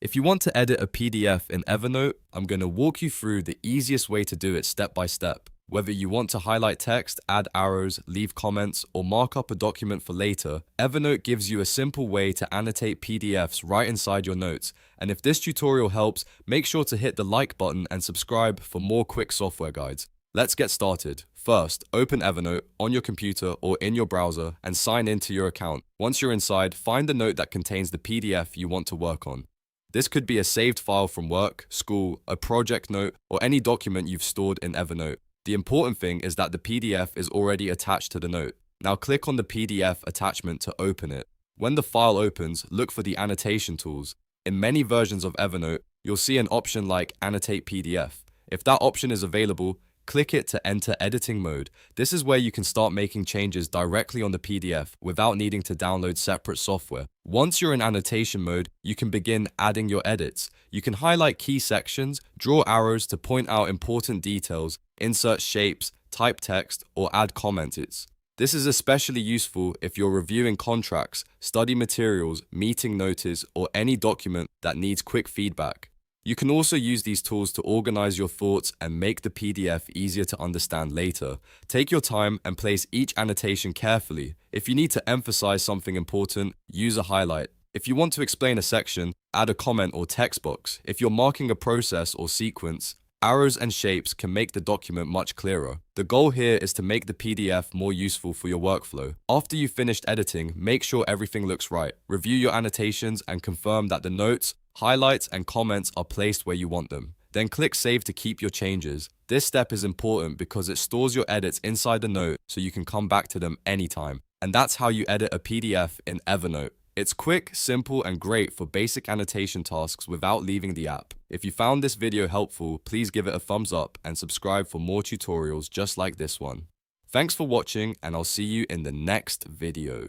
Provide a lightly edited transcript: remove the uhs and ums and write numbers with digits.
If you want to edit a PDF in Evernote, I'm going to walk you through the easiest way to do it step by step. Whether you want to highlight text, add arrows, leave comments, or mark up a document for later, Evernote gives you a simple way to annotate PDFs right inside your notes. And if this tutorial helps, make sure to hit the like button and subscribe for more quick software guides. Let's get started. First, open Evernote on your computer or in your browser and sign into your account. Once you're inside, find the note that contains the PDF you want to work on. This could be a saved file from work, school, a project note, or any document you've stored in Evernote. The important thing is that the PDF is already attached to the note. Now click on the PDF attachment to open it. When the file opens, look for the annotation tools. In many versions of Evernote, you'll see an option like Annotate PDF. If that option is available, click it to enter editing mode. This is where you can start making changes directly on the PDF without needing to download separate software. Once you're in annotation mode, you can begin adding your edits. You can highlight key sections, draw arrows to point out important details, insert shapes, type text, or add comments. This is especially useful if you're reviewing contracts, study materials, meeting notices, or any document that needs quick feedback. You can also use these tools to organize your thoughts and make the PDF easier to understand later. Take your time and place each annotation carefully. If you need to emphasize something important, use a highlight. If you want to explain a section, add a comment or text box. If you're marking a process or sequence, arrows and shapes can make the document much clearer. The goal here is to make the PDF more useful for your workflow. After you've finished editing, make sure everything looks right. Review your annotations and confirm that the notes, highlights, and comments are placed where you want them. Then click Save to keep your changes. This step is important because it stores your edits inside the note so you can come back to them anytime. And that's how you edit a PDF in Evernote. It's quick, simple, and great for basic annotation tasks without leaving the app. If you found this video helpful, please give it a thumbs up and subscribe for more tutorials just like this one. Thanks for watching, and I'll see you in the next video.